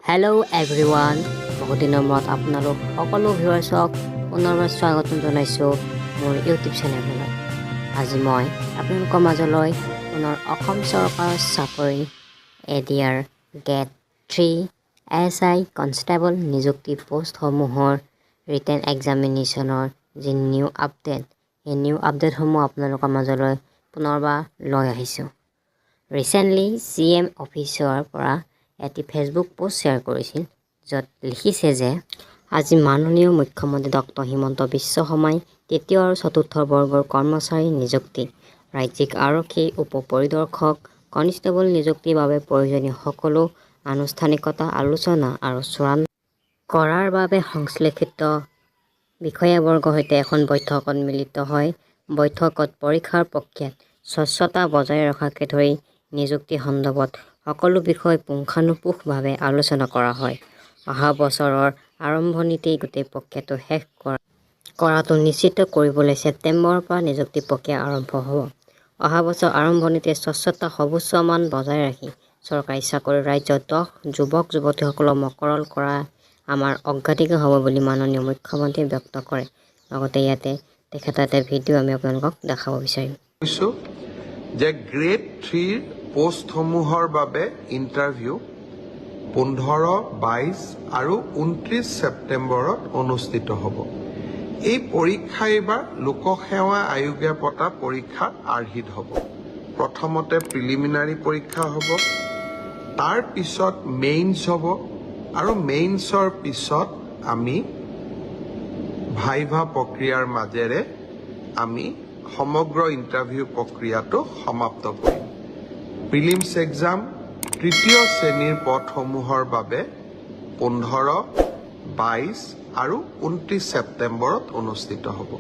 Hello' everyone, বহুত দিনৰ মূৰত আপোনালোক সকলো ভিউৱাৰ্ছক পুনৰবাৰ স্বাগতম জনাইছোঁ মোৰ ইউটিউব চেনেললৈ। আজি মই আপোনালোকৰ মাজলৈ পুনৰ অসম চৰকাৰৰ চাকৰি ADR GATE 3 SI কনষ্টেবল নিযুক্তি পোষ্টসমূহৰ ৰিটেন এক্সামিনেশ্যনৰ যি নিউ আপডেট, সেই নিউ আপডেটসমূহ আপোনালোকৰ মাজলৈ পুনৰবাৰ লৈ আহিছোঁ। ৰিচেণ্টলি CM অফিচৰ পৰা এটি ফেচবুক পোষ্ট শ্বেয়াৰ কৰিছিল, য'ত লিখিছে যে আজি মাননীয় মুখ্যমন্ত্ৰী ডক্টৰ হিমন্ত বিশ্ব শৰ্মাই তৃতীয় আৰু চতুৰ্থ বৰ্গৰ কৰ্মচাৰী নিযুক্তি, ৰাজ্যিক আৰক্ষী উপ পৰিদৰ্শক কনষ্টেবল নিযুক্তিৰ বাবে প্ৰয়োজনীয় সকলো আনুষ্ঠানিকতা আলোচনা আৰু চূড়ান্ত কৰাৰ বাবে সংশ্লিষ্ট বিষয়াবৰ্গৰ সৈতে এখন বৈঠকত মিলিত হয়। বৈঠকত পৰীক্ষাৰ প্ৰক্ৰিয়াত স্বচ্ছতা বজাই ৰখাকে ধৰি নিযুক্তি সন্দৰ্ভত সকলো বিষয় পুংখানুপুংখভাৱে আলোচনা কৰা হয়। অহা বছৰৰ আৰম্ভণিতেই গোটেই প্ৰক্ৰিয়াটো শেষ কৰাটো নিশ্চিত কৰিবলৈ ছেপ্টেম্বৰৰ পৰা নিযুক্তি প্ৰক্ৰিয়া আৰম্ভ হ'ব। অহা বছৰ আৰম্ভণিতে স্বচ্ছতা সৰ্বোচ্চ মান বজাই ৰাখি চৰকাৰী চাকৰি ৰাজ্যৰ 10 যুৱক-যুৱতীসকলক মকৰল কৰা আমাৰ অগ্ৰাধিকাৰ হ'ব বুলি মাননীয় মুখ্যমন্ত্ৰীয়ে ব্যক্ত কৰে। লগতে ইয়াতে তেখেতৰ এটা ভিডিঅ' আমি আপোনালোকক দেখাব বিচাৰিম। যে গ্ৰেড 3 পোষ্টসমূহৰ বাবে ইণ্টাৰভিউ 15, 22 আৰু 29 ছেপ্টেম্বৰত অনুষ্ঠিত হ'ব। এই পৰীক্ষা এইবাৰ লোকসেৱা আয়োগে পতা পৰীক্ষাৰ আৰ্হিত হ'ব। প্ৰথমতে প্ৰিলিমিনাৰী পৰীক্ষা হ'ব, তাৰ পিছত মেইনছ হ'ব আৰু মেইনছৰ পিছত আমি ভাইভা প্ৰক্ৰিয়াৰ মাজেৰে আমি সমগ্ৰ ইণ্টাৰভিউ প্ৰক্ৰিয়াটো সমাপ্ত কৰিম। প্ৰিলিমছ এক্সাম তৃতীয় শ্ৰেণীৰ পদসমূহৰ বাবে 15, 22 আৰু 29 ছেপ্টেম্বৰত অনুষ্ঠিত হ'ব।